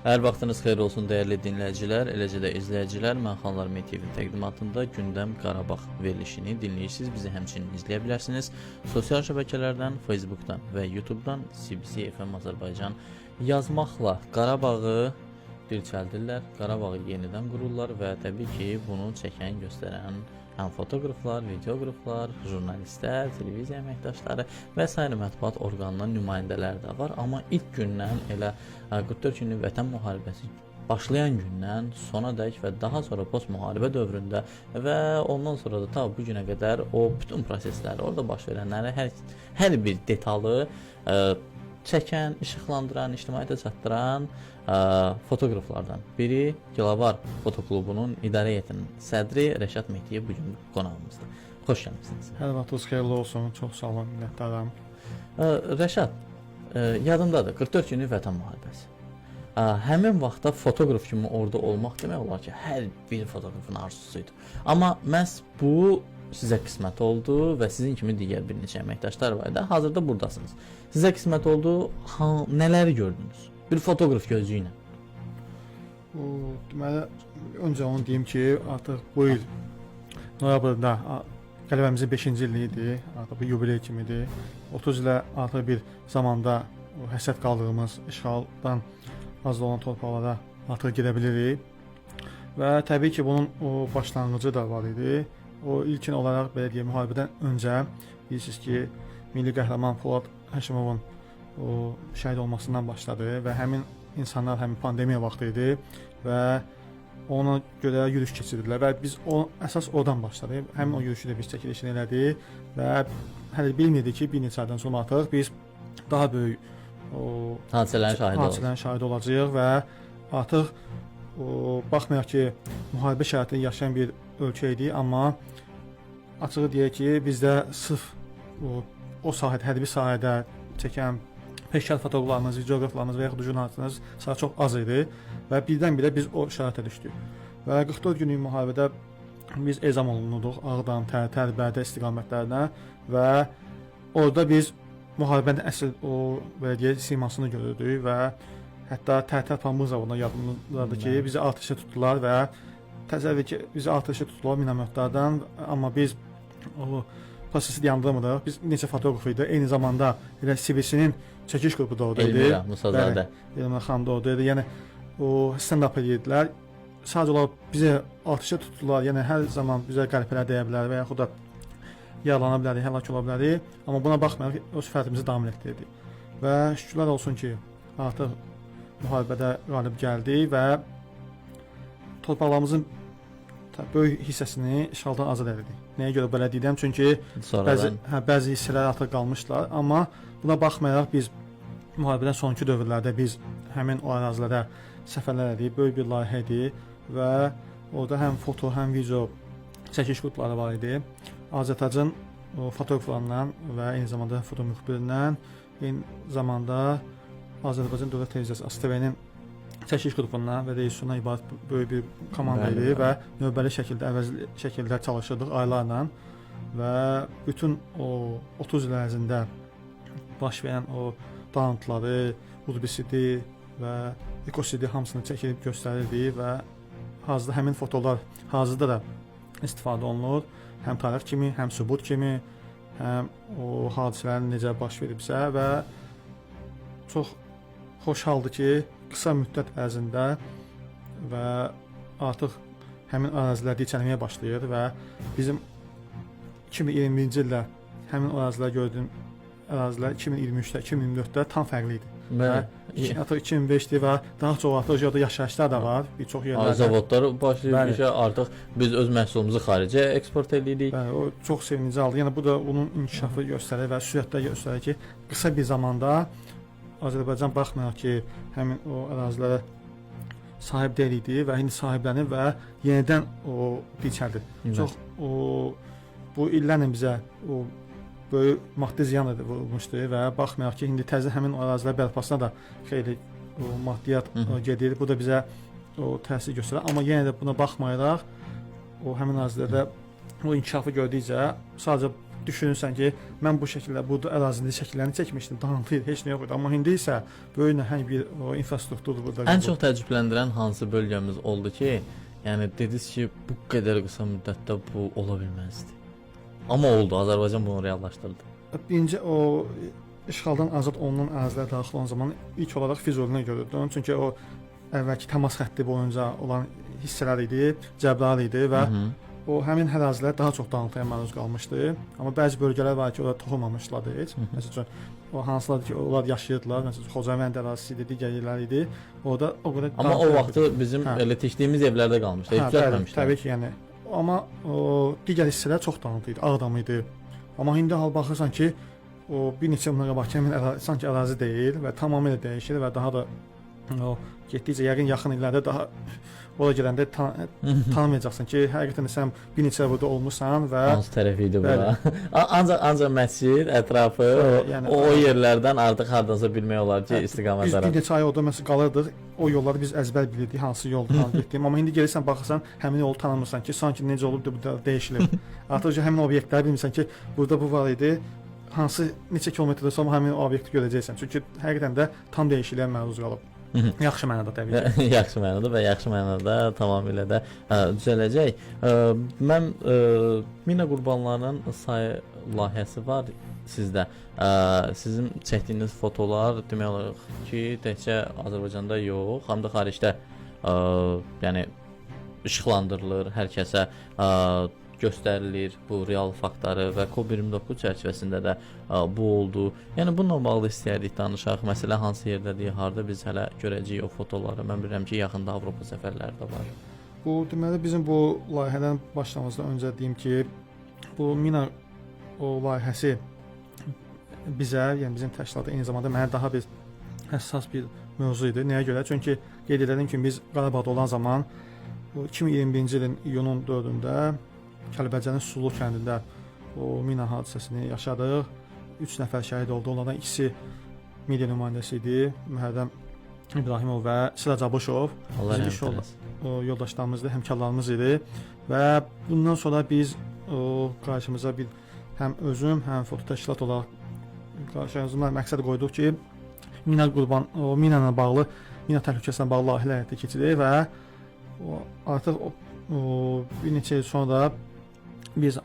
Hər vaxtınız xeyir olsun dəyərli dinləyicilər, eləcə də izləyicilər. Mən Xanlar TV təqdimatında Gündəm Qarabağ verilişini dinləyirsiniz. Bizi həmçinin izləyə bilərsiniz. Sosial şəbəkələrdən, Facebookdan və YouTubedan CBC FM Azərbaycan yazmaqla Qarabağı dirçəldirlər, Qarabağı yenidən qururlar və təbii ki, bunu çəkən, göstərən həm fotoqraflar, videoqraflar, jurnalistlər, televiziya əməkdaşları və sair mətbuat orqanlarının nümayəndələri də var. Amma ilk gündən elə 44 günlük vətən müharibəsi başlayan gündən sonadək və daha sonra post müharibə dövründə və ondan sonra da ta bu günə qədər o bütün prosesləri, orada baş verənləri hər bir detalı çəkən, işıqlandıran, ictimaiyyətə çatdıran fotoqraflardan biri Gilavar Fotoklubunun idarə heyətinin sədri Rəşad Mehdiyev bu gün qonağımızdır. Xoş gəlmisiniz. Hər vaxtınız xeyirli olsun. Çox sağ olun, minnətdaram. Rəşad, yadımdadır 44 günlük vətən müharibəsi. Həmin vaxtda fotoqraf kimi orada olmaq demək olar ki, hər bir fotoqrafın arzusuydu. Amma məhz bu sizə qismət oldu və sizin kimi digər bir neçə əməkdaşlar var da, hazırda buradasınız. Sizə qismət oldu, nələri gördünüz? Bir fotoqraf gözü ilə. Deməli, öncə onu deyim ki, artıq bu il noyabrda qələbəmizin 5-ci illiyidir, artıq bir yubiley kimidir. 30 ilə artıq bir zamanda həsəd qaldığımız işğaldan azad olan torpaqlara artıq gedə bilirik. Və təbii ki, bunun başlanğıcı da var idi. O ilkin olaraq belə deyim, müharibədən öncə bilirsiniz ki, milli qəhrəman Polad Həşimovun şəhid olmasından başladı və həmin insanlar həmin pandemiya vaxtı idi və ona görə yürüyüş keçirdilər və biz əsas oradan başladıq. Həmin o yürüyüşü də biz çəkilişini elədik və hələ bilmirdik ki, bir neçə aydan sonra artıq biz daha böyük hadisələrin şahidi olacağıq və artıq baxmayaraq ki, müharibə şəraitində yaşayan bir ölkə idi, amma açığı deyək ki, bizdə sırf o sahədə, hərbi sahədə çəkən peşəkar fotoqraflarımız, videoqraflarımız və yaxud jurnalistlərimiz sayı çox az idi və birdən-birə biz o şəraitə düşdük. Və 44 günlük müharibədə biz ezam olunduq Ağdam, Tərtər, Bərdə istiqamətlərinə və orada biz müharibənin əsl belə deyək, simasını görürdük və hətta Tərtər pambıq zavoduna yadımdadır ki, bizi atəşə tutdular və təsəvvür ki, bizi atəşə tutdular minamətlərdən, amma biz o prosesi yandırmırdıq. Biz neçə fotoqraf idi. Eyni zamanda elə CBC-nin çəkiş qrupu da orada idi. Elmira Musazadə. Elmira xanım da orada idi. Yəni o stand-up edirdilər. Sadəcə olaraq bizə atəşə tutdular. Yəni hər zaman bizə qəlpələr dəyə bilər və yaxud da yaralana bilərik, həlak ola bilərik. Amma buna baxmayaraq öz fərdimizi davam etdirdik. Və şükürlər olsun ki, artıq müharibədə qalib gəldi və torpaqlarımızın böyük hissəsini işğaldan azad edildi. Nəyə görə belə deyirəm? Çünki bəzi hissələr artıq qalmışlar, amma buna baxmayaraq biz müharibədən sonraki dövrlərdə biz həmin o ərazilərə səfərlər edirik, böyük bir layihə idi və orada həm foto, həm video çəkiş qrupları var idi. Azərbaycan fotoqraflarından və eyni zamanda foto müxbirindən, eyni zamanda Azərbaycan Dövlət Televiziyası ASTV-nin çəkiş qrupundan və rejissorundan ibarət böyük bir komanda idi və növbəli şəkildə çalışırdıq aylarla və bütün o 30 il ərzində baş verən o dağıntıları, Udbisidi və Ekosidi hamısını çəkilib göstərirdik və hazırda həmin fotolar hazırda da istifadə olunur. Həm tarix kimi, həm sübut kimi, həm o hadisələrin necə baş veribsə və çox xoş haldır ki, qısa müddət ərzində və artıq həmin ərazilər dirçəlməyə başlayır və bizim 2021-ci ildə həmin ərazilər gördüyüm ərazilər 2023-də, 2024-də tam fərqli idi. Artıq 2005-dir və daha çox artıq orada yaşayışlar da var, bir çox yerlərdə. Zavodlar başlayır ki, artıq biz öz məhsulumuzu xaricə eksport edirik. Bəli, o çox sevindirici haldır. Yəni bu da onun inkişafı göstərir və sürətlə göstərir ki, qısa bir zamanda Azərbaycan baxmayaraq ki, həmin o ərazilərə sahib deyil idi və indi sahiblənir və yenidən o dirçəldir. Çox bu illərlə bizə o böyük maddi ziyan vurmuşdu və baxmayaraq ki, indi təzə həmin o ərazilər bərpasına da xeyli maddiyyat gedir. Bu da bizə o təsir göstərir. Amma yenə də buna baxmayaraq o həmin ərazilərdə o inkişafı gördükcə sadəcə düşünürsən ki, mən bu şəkildə bu ərazinin şəkillərini çəkmişdim, dağıntı idi, heç nə yox idi. Amma indi isə böyük nəhəng bir infrastrukturdur burada. Ən çox təəccübləndirən hansı bölgəmiz oldu ki, yəni dediniz ki, bu qədər qısa müddətdə bu ola bilməzdi. Amma oldu, Azərbaycan bunu reallaşdırdı. Birinci o işğaldan azad olunan ərazilər daxil olan zaman ilk olaraq Füzulini görürdüm. Çünki o əvvəlki təmas xətti boyunca olan hissələr idi, cəbrar idi və o həmin ərazilər daha çox dağıntıya məruz qalmışdı. Amma bəzi bölgələr var ki, orada toxunmamışlardı heç. Məsələn, o hansılar ki, onlar yaşayırdılar. Məsələn, Xocavənd ərazisi idi, digər yerlər idi. Orada o qədər. Amma o vaxtı bizim elə tikdiyimiz evlərdə qalmışdı. Heç düzəltməmişlər. Təbii ki, yəni. Amma o digər hissələr çox dağıntı idi, Ağdam idi. Amma indi hal baxırsan ki, o bir neçə ildən qabaq həmin sanki ərazi deyil və tamamilə dəyişir və daha da o getdikcə yəqin yaxın illərdə daha ora gələndə tanımayacaqsan ki, həqiqətən də sən bir neçə il burada olmusan və hansı tərəf idi bura? ancaq məscid ətrafı, yəni, o yerlərdən artıq hardansa bilmək olar ki, istiqamət biz bir neçə ay orada məsələn qalırdıq. O yolları biz əzbər bilirdik, hansı yoldan getdiyim. Amma indi gəlirsən baxırsan, həmin yolu tanımırsan ki, sanki necə olubdu, burada dəyişilib. Artıq həmin obyektləri bilmirsən ki, burada bu var idi. Hansı neçə kilometrdən sonra həmin obyekti görəcəksən. Çünki həqiqətən də tam dəyişikliyə məruz qalıb. Yaxşı mənada təbii ki. Yaxşı mənada və yaxşı mənada tamamilə də düzələcək. Mən mina qurbanlarının sayı layihəsi var sizdə. Sizin çəkdiyiniz fotolar demək olar ki, təkcə Azərbaycanda yox, həm də xaricdə yəni işıqlandırılır, hər kəsə göstərilir bu real faktları və COP29 çərçivəsində də bu oldu. Yəni bununla bağlı istəyirdik danışaq. Məsələ hansı yerdədir, harda biz hələ görəcəyik o fotoları. Mən bilirəm ki, yaxında Avropa səfərləri də var. Bu deməli bizim bu layihədən başlamazdan öncə deyim ki, bu mina o layihəsi bizə, yəni bizim təşkilata eyni zamanda mənə daha bir həssas bir mövzu idi. Nəyə görə? Çünki qeyd edelim ki, biz Qarabağda olan zaman 2021-ci ilin iyunun 4-də Kəlbəcərin Sulu kəndində o mina hadisəsini yaşadıq. 3 nəfər şəhid oldu. Onlardan ikisi media nümayəndəsi idi. Mühərrəm İbrahimov və Siraj Abuşov. Bizim yoldaşlarımızdır, həmkarlarımız idi. Və bundan sonra biz qarşımıza bir həm özüm, həm foto təşkilat olaraq qarşımıza məqsəd qoyduq ki, mina bağlı, mina təhlükəsinə bağlı layihələr həyata keçirik və artıq bir neçə il sonra biz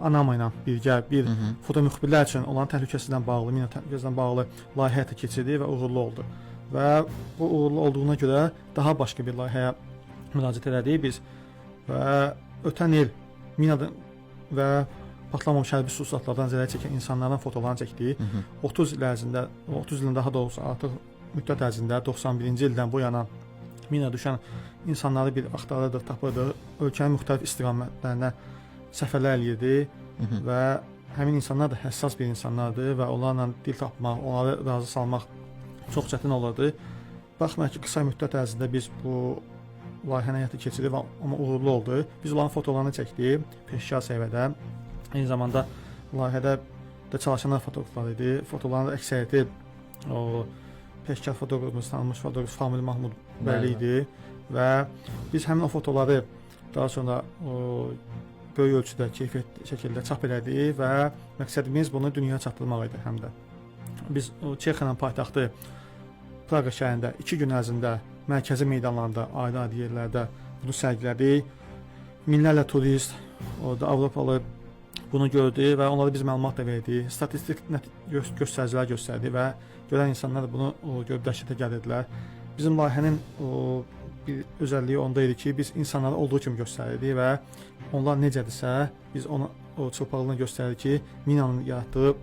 ANAMA ilə birgə bir foto müxbirlər üçün olan təhlükəsizliklə bağlı, mina təhlükəsizliklə bağlı layihə həyata keçirdik və uğurlu oldu. Və bu uğurlu olduğuna görə daha başqa bir layihəyə müraciət elədik biz və ötən il minadan və patlamamış hərbi sursatlardan zərər çəkən insanların fotolarını çəkdik. 30 il ərzində, 30 ilin daha doğrusu artıq müddət ərzində 91-ci ildən bu yana mina düşən insanları bir axtarırdıq, tapırdıq. Ölkənin müxtəlif istiqamətlərinə səfərlər eləyirdi və həmin insanlar da həssas bir insanlardır və onlarla dil tapmaq, onları razı salmaq çox çətin olurdu. Baxmayaraq ki, qısa müddət ərzində biz bu layihəni həyata keçirdik, amma uğurlu oldu. Biz onların fotolarını çəkdik peşəkar səviyyədə. Eyni zamanda layihədə də çalışanlar fotoqraflar idi. Fotoların əksəriyyəti o peşəkar fotoqrafımız, tanınmış fotoqraf Famil Mahmud Bəyli idi və biz həmin o fotoları daha sonra böyük ölçüdə keyfiyyətli şəkildə çap elədik və məqsədimiz bunu dünyaya çatdırmaq idi həm də. Biz Çexiyanın paytaxtı Praqa şəhərində 2 gün ərzində mərkəzi meydanlarda, ayrı-ayrı yerlərdə bunu sərgilədik. Minlərlə turist, orada Avropalı bunu gördü və onlara biz məlumat da verdik. Statistik göstəricilər göstərdik və görən insanlar bunu görüb dəhşətə gəlirdilər. Bizim layihənin bir özəlliyi onda idi ki, biz insanları olduğu kimi göstərirdik və onlar necədirsə, biz onu o çılpaqlığını göstəririk ki, minanın yaratdığı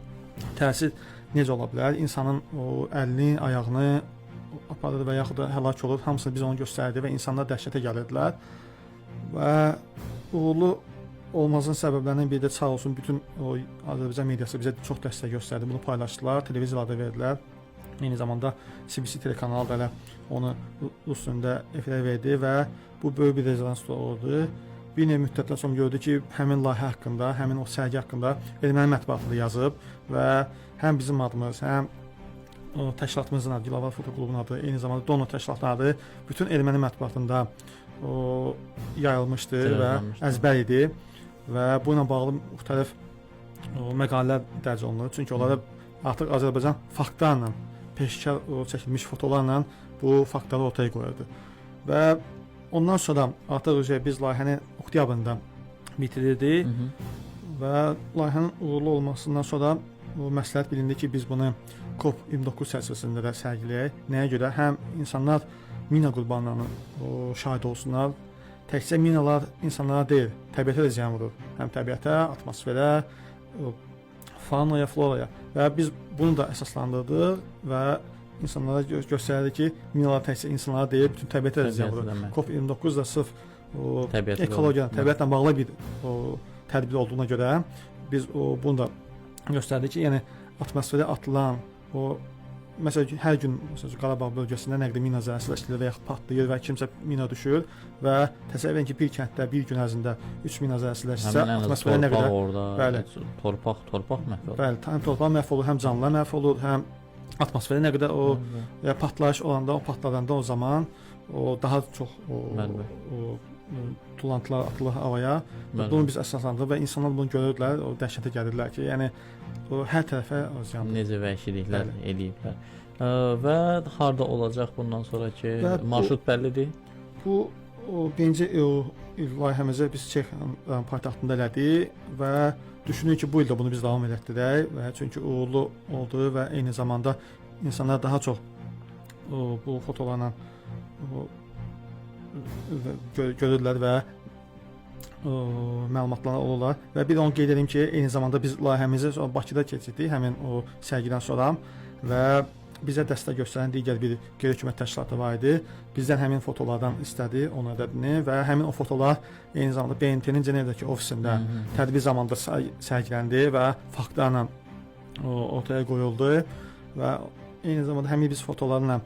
təsir necə ola bilər, insanın o əlini, ayağını aparır və yaxud da həlak olur, hamısını biz onu göstərdik və insanlar dəhşətə gəlirdilər. Və uğurlu olmazın səbəblərindən biri də sağ olsun bütün o Azərbaycan mediası bizə çox dəstək göstərdi, bunu paylaşdılar, televiziyalarda verdilər. Eyni zamanda CBC telekanalı da elə onu rus dilində efirə verdi və bu böyük bir rezonans oldu. Bir neçə müddətdən sonra gördük ki, həmin layihə haqqında, həmin o sərgi haqqında erməni mətbuatında yazıb və həm bizim adımız, həm təşkilatımızın adı, Gilavar Foto Klubunun adı, eyni zamanda Donor təşkilatının adı bütün erməni mətbuatında yayılmışdı və əzbər idi və bu ilə bağlı müxtəlif məqalələr dərc olunur. Çünki onlara artıq Azərbaycan faktlarla, peşəkar çəkilmiş fotolarla bu faktları ortaya qoyurdu. Və ondan sonra artıq biz layihəni oktyabrında bitirirdik və layihənin uğurlu olmasından sonra məsləhət bilindi ki, biz bunu COP29 çərçivəsində də sərgiləyək. Nəyə görə? Həm insanlar mina qurbanlarının şahid olsunlar. Təkcə minalar insanlara deyil, təbiətə də ziyan vurur. Həm təbiətə, atmosferə, faunaya, floraya. Və biz bunu da əsaslandırdıq və insanlara göstərdik ki, minalar təkcə insanlara deyil, bütün təbiətə də ziyan vurur. COP29 da sırf ekologiya, təbiətlə bağlı bir tədbir olduğuna görə biz bunu da göstərdik ki, yəni atmosferə atılan məsələn hər gün Qarabağ bölgəsində nəqli mina zərərsizləşdirilir və yaxud patlayır və kimsə mina düşür və təsəvvür edin ki, bir kənddə bir gün ərzində 3 mina zərərsizləşsə, atmosferə nə qədər orada torpaq məhv olur. Bəli, həm torpaq məhv olur, həm canlılar məhv olur, həm atmosferə nə qədər partlayış olanda, o partladanda o zaman daha çox tullantılar atılır havaya. Bunu biz əsaslandırıb və insanlar bunu görürdülər, o dəhşətə gəlirdilər ki, yəni hər tərəfə ziyandır. Necə vəhşiliklər eləyiblər. Və harda olacaq bundan sonraki marşrut bəllidir? Bu birinci layihəmizi biz Çex paytaxtında elədik və düşünürük ki, bu ildə bunu biz davam etdirək və çünki uğurlu oldu və eyni zamanda insanlar daha çox bu fotolarla görürlər və məlumatlar olurlar və bir onu qeyd edim ki, eyni zamanda biz layihəmizi Bakıda keçirdik həmin o sərgidən sonra və bizə dəstək göstərən digər bir qeyri-hökumət təşkilatı var idi. Bizdən həmin fotolardan istədi, onun ədədini və həmin o fotolar eyni zamanda BMT-nin Cenevdəki ofisində tədbir zamanında sərgiləndi və faktlarla ortaya qoyuldu və eyni zamanda həmin biz fotolarla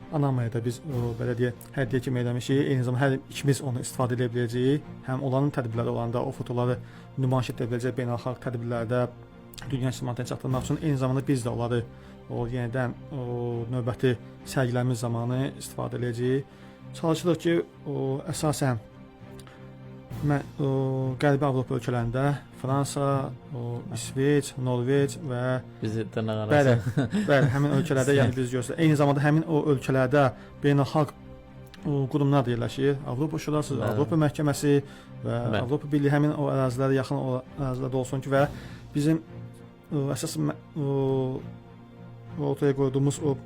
Anamayada da biz belə deyək, hədiyyə kimi eləmişik. Eyni zamanda hər ikimiz onu istifadə edə biləcəyik. Həm onların tədbirləri olanda o fotoları nümayiş edə biləcək beynəlxalq tədbirlərdə dünya ictimaiyyətinə çatdırmaq üçün eyni zamanda biz də onları yenidən növbəti sərgilərimiz zamanı istifadə edəcəyik. Çalışırıq ki, əsasən Qərbi Avropa ölkələrində Fransa, İsveç, Norveç və bizi dırnaq arası. Bəli, həmin ölkələrdə yəni biz göstərir. Eyni zamanda həmin o ölkələrdə beynəlxalq qurumlar da yerləşir. Avropa Şurası, Avropa Məhkəməsi və Avropa Birliyi həmin o ərazilərə yaxın o ərazilərdə olsun ki və bizim əsas ortaya qoyduğumuz o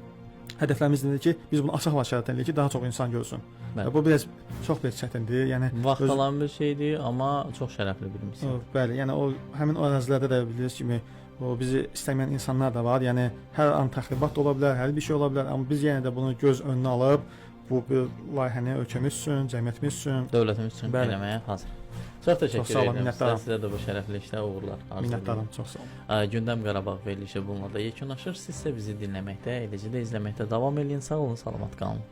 hədəflərimiz nədir ki, biz bunu açıq vəsatət edirik ki, daha çox insan görsün. Bu çox çətindir. Yəni vaxt alan bir şeydir, amma çox şərəfli bir missiya. Bəli, yəni həmin o ərazilərdə də bildiyiniz kimi bizi istəməyən insanlar da var. Yəni hər an təxribat da ola bilər, hər bir şey ola bilər, amma biz yenə də bunu göz önünə alıb bu layihəni ölkəmiz üçün, cəmiyyətimiz üçün, dövlətimiz üçün eləməyə hazır. Çox təşəkkür edirəm. Sizə də bu şərəfli işdə uğurlar arzulayıram. Minnətdaram, çox sağ olun. Gündəm Qarabağ verilişi bununla da yekunlaşır. Siz isə bizi dinləməkdə, eləcə də izləməkdə davam edin. Sağ olun, salamat qalın.